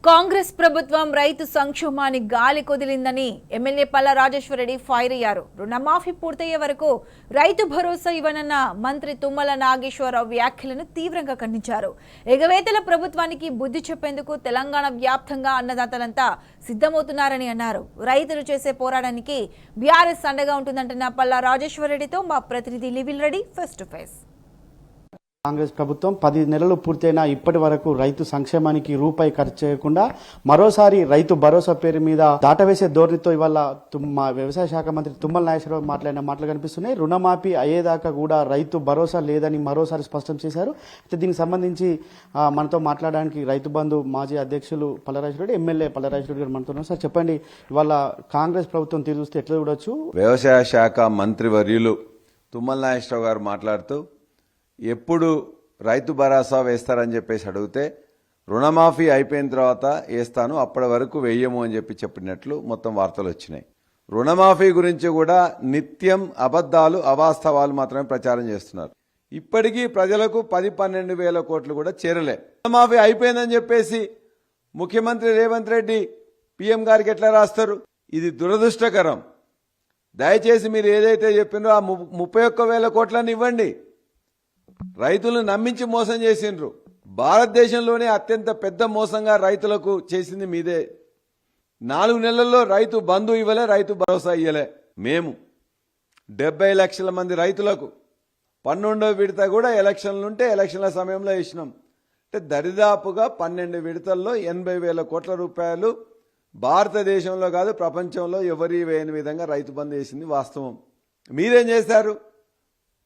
కాంగ్రెస్ ప్రభుత్వం రైతు సంక్షేమాన్ని గాలి కొదిలిందని ఎమ్మెల్యే పల్లా రాజేశ్వరరెడ్డి ఫైర్ అయ్యారు. రుణమాఫీ పూర్తయ్యే వరకు రైతు భరోసా ఇవ్వనన్న మంత్రి తుమ్మల నాగేశ్వరరావు వ్యాఖ్యలను తీవ్రంగా ఖండించారు. ఎగవేతల ప్రభుత్వానికి బుద్ధి చెప్పేందుకు తెలంగాణ వ్యాప్తంగా అన్నదాతలంతా సిద్ధమవుతున్నారని అన్నారు. రైతులు చేసే పోరాటానికి బీఆర్ఎస్ అండగా ఉంటుందంటున్న పల్లా రాజేశ్వరరెడ్డితో మా ప్రతినిధి లివిల్ Reddy face to face. Congress ప్రభుత్వం 10 నెలలు పూర్తయినా ఇప్పటి వరకు రైతు సంక్షేమానికి రూపాయి ఖర్చు చేయకుండా మరోసారి రైతు భరోసా పేరు మీద దాటవేసే ధోరణితో ఇవాళ వ్యవసాయ శాఖ మంత్రి తుమ్మల నాగేశ్వరరావు మాట్లాడిన మాటలు కనిపిస్తున్నాయి. రుణమాఫీ అయ్యేదాకా కూడా రైతు భరోసా లేదని మరోసారి స్పష్టం చేశారు. అయితే దీనికి సంబంధించి మనతో మాట్లాడడానికి రైతు బంధు మాజీ అధ్యక్షులు పల్లరాజరెడ్డి, ఎమ్మెల్యే పల్లరాజరెడ్డి గారు మనతో ఉన్నారు. సార్ చెప్పండి, ఇవాళ కాంగ్రెస్ ప్రభుత్వం తీరు చూస్తే ఎట్లా చూడొచ్చు? వ్యవసాయ శాఖ మంత్రివర్యులు తుమ్మల నాగేశ్వరరావు గారు మాట్లాడుతూ ఎప్పుడు రైతు భరోసా వేస్తారని చెప్పేసి అడిగితే రుణమాఫీ అయిపోయిన తర్వాత వేస్తాను, అప్పటి వరకు వేయము అని చెప్పినట్లు మొత్తం వార్తలు వచ్చినాయి. రుణమాఫీ గురించి కూడా నిత్యం అబద్దాలు అవాస్తవాలు మాత్రమే ప్రచారం చేస్తున్నారు. ఇప్పటికీ ప్రజలకు 10-12 వేల కోట్లు కూడా చేరలే. రుణమాఫీ అయిపోయిందని చెప్పేసి ముఖ్యమంత్రి రేవంత్ రెడ్డి పీఎం గారికి ఎట్లా రాస్తారు? ఇది దురదృష్టకరం. దయచేసి మీరు ఏదైతే చెప్పినో ఆ 31,000 కోట్లని ఇవ్వండి. రైతులను నమ్మించి మోసం చేసిండ్రు. భారతదేశంలోనే అత్యంత పెద్ద మోసంగా రైతులకు చేసింది మీదే. 4 నెలల్లో రైతు బంధు ఇవ్వలే, రైతు భరోసా ఇవ్వలే. మేము 70 లక్షల మంది రైతులకు 12వ విడత కూడా ఎలక్షన్లుంటే ఎలక్షన్ల సమయంలో ఇచ్చినాం. అంటే దరిదాపుగా 12 విడతల్లో 80,000 కోట్ల రూపాయలు భారతదేశంలో కాదు ప్రపంచంలో ఎవరి వేయని విధంగా రైతు బంధు వేసింది వాస్తవం. మీరేం చేశారు?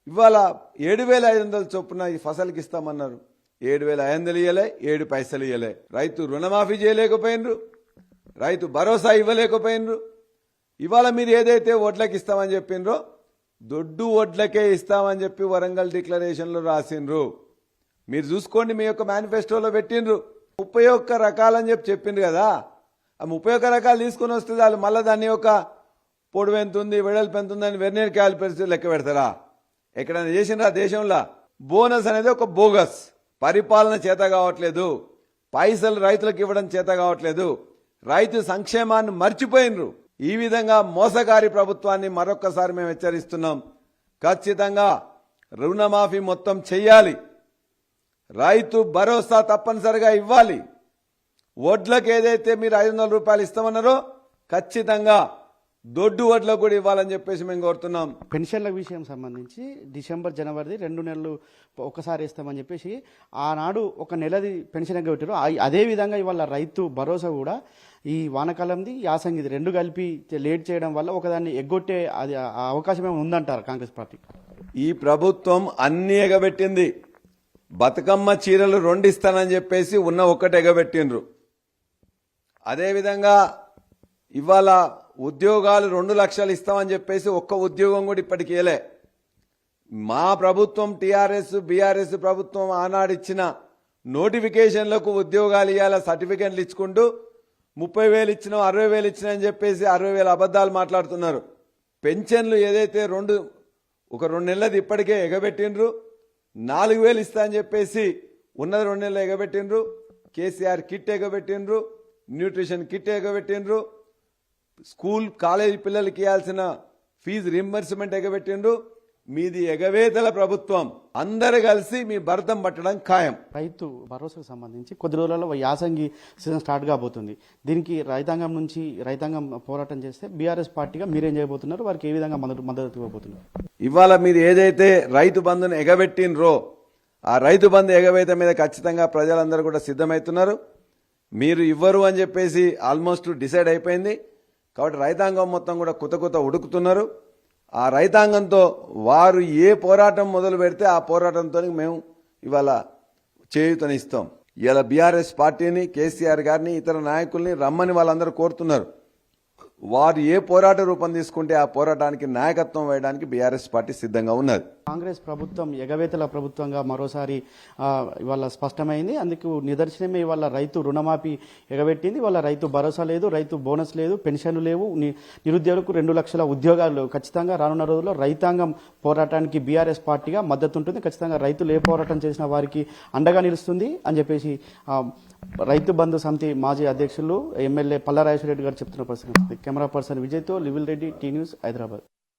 ఇవాళ 7,500 చొప్పున ఈ ఫసల్కి ఇస్తామన్నారు. 7,500 ఇవ్వలే, 7 పైసలు ఇవ్వలే. రైతు రుణమాఫీ చేయలేకపోయినరు, రైతు భరోసా ఇవ్వలేకపోయినరు. ఇవాళ మీరు ఏదైతే ఓట్లకి ఇస్తామని చెప్పినరో దొడ్డు ఓట్లకే ఇస్తామని చెప్పి వరంగల్ డిక్లరేషన్లో రాసిండ్రు. మీరు చూసుకోండి, మీ యొక్క మేనిఫెస్టోలో పెట్టినరు 31 రకాలని చెప్పిండ్రు కదా. ఆ 31 రకాలు తీసుకుని వస్తే వాళ్ళు మళ్ళీ దాని యొక్క పొడవు ఎంత ఉంది, వెడల్పు ఎంత ఉందని వెర్నియర్ క్యాలిపర్స్ లెక్క పెడతారా? ఎక్కడైనా చేసినరా దేశంలో? బోనస్ అనేది ఒక బోగస్. పరిపాలన చేత కావట్లేదు, పైసలు రైతులకు ఇవ్వడం చేత కావట్లేదు, రైతు సంక్షేమాన్ని మర్చిపోయినరు. ఈ విధంగా మోసగారి ప్రభుత్వాన్ని మరొక్కసారి మేము హెచ్చరిస్తున్నాం. ఖచ్చితంగా రుణమాఫీ మొత్తం చెయ్యాలి, రైతు భరోసా తప్పనిసరిగా ఇవ్వాలి. వడ్లకు ఏదైతే మీరు 500 రూపాయలు ఇస్తామన్నారో ఖచ్చితంగా దొడ్డు వడ్లకు కూడా ఇవ్వాలని చెప్పేసి మేము కోరుతున్నాం. పెన్షన్ల విషయం సంబంధించి డిసెంబర్ జనవరిది 2 నెలలు ఒకసారి ఇస్తామని చెప్పేసి ఆనాడు 1 నెలది పెన్షన్ ఎగ్గొట్టారు. అదే విధంగా ఇవాళ రైతు భరోసా కూడా ఈ వానకాలంది యాసంగిది 2 కలిపి లేట్ చేయడం వల్ల ఒకదాన్ని ఎగ్గొట్టే అది అవకాశం ఏమైనా ఉందంటారు కాంగ్రెస్ పార్టీ? ఈ ప్రభుత్వం అన్ని ఎగబెట్టింది. బతుకమ్మ చీరలు 2 ఇస్తానని చెప్పేసి ఉన్న 1 ఎగబెట్టిండ్రు. అదేవిధంగా ఇవాళ ఉద్యోగాలు 2 లక్షలు ఇస్తామని చెప్పేసి 1 ఉద్యోగం కూడా ఇప్పటికి ఇవ్వలే. మా ప్రభుత్వం టీఆర్ఎస్ బీఆర్ఎస్ ప్రభుత్వం ఆనాడు ఇచ్చిన నోటిఫికేషన్లకు ఉద్యోగాలు ఇవ్వాల సర్టిఫికెట్లు ఇచ్చుకుంటూ 30,000 ఇచ్చినా 60,000 ఇచ్చినా అని చెప్పేసి 60,000 అబద్దాలు మాట్లాడుతున్నారు. పెన్షన్లు ఏదైతే 2 నెలలది ఇప్పటికే ఎగబెట్టిండ్రు. 4,000 ఇస్తా అని చెప్పేసి ఉన్నది 2 నెలలు ఎగబెట్టిండ్రు. కేసీఆర్ కిట్ ఎగబెట్టిండ్రు, న్యూట్రిషన్ కిట్ ఎగబెట్టిండ్రు, స్కూల్ కాలేజీ పిల్లలకి ఇవ్వాల్సిన ఫీజు రీంబర్స్మెంట్ ఎగబెట్టిండ్రు. మీది ఎగవేతల ప్రభుత్వం. అందరు కలిసి మీ భరతం పట్టడం ఖాయం. రైతు భరోసాకు సంబంధించి కొద్ది రోజులలో యాసంగి సీజన్ స్టార్ట్ కాబోతుంది. దీనికి రైతాంగం పోరాటం చేస్తే బీఆర్ఎస్ పార్టీగా మీరేం చేయబోతున్నారు? వారికి ఏ విధంగా మద్దతు ఇవ్వబోతున్నారు? ఇవాళ మీరు ఏదైతే రైతు బంధును ఎగబెట్టినరో ఆ రైతు బంధు ఎగవేత మీద ఖచ్చితంగా ప్రజలందరూ కూడా సిద్ధమవుతున్నారు. మీరు ఇవ్వరు అని చెప్పేసి ఆల్మోస్ట్ డిసైడ్ అయిపోయింది. కాబట్టి రైతాంగం మొత్తం కూడా కుత ఉడుకుతున్నారు. ఆ రైతాంగంతో వారు ఏ పోరాటం మొదలు పెడితే ఆ పోరాటంతో మేము ఇవాళ చేయూతనిస్తాం. ఇవాళ బీఆర్ఎస్ పార్టీని, కేసీఆర్ గారిని, ఇతర నాయకుల్ని రమ్మని వాళ్ళందరూ కోరుతున్నారు. వారు ఏ పోరాట రూపం తీసుకుంటే ఆ పోరాటానికి నాయకత్వం వేయడానికి బీఆర్ఎస్ పార్టీ సిద్ధంగా ఉన్నది. కాంగ్రెస్ ప్రభుత్వం ఎగవేతల ప్రభుత్వంగా మరోసారి ఇవాళ స్పష్టమైంది. అందుకు నిదర్శనమే ఇవాళ రైతు రుణమాఫీ ఎగబెట్టింది. ఇవాళ రైతు భరోసా లేదు, రైతు బోనస్ లేదు, పెన్షన్లు లేవు, నిరుద్యోగులకు 2 లక్షల ఉద్యోగాలు లేవు. ఖచ్చితంగా రానున్న రోజుల్లో రైతాంగం పోరాటానికి బీఆర్ఎస్ పార్టీగా మద్దతు ఉంటుంది. ఖచ్చితంగా రైతులు ఏ పోరాటం చేసిన వారికి అండగా నిలుస్తుంది అని చెప్పేసి రైతు బంధు సమితి మాజీ అధ్యక్షులు ఎమ్మెల్యే పల్లా రాజేశ్వర రెడ్డి గారు చెప్తున్న పరిస్థితి. కెమెరా పర్సన్ విజయ్తో లివిల్ రెడ్డి, టీ న్యూస్, హైదరాబాద్.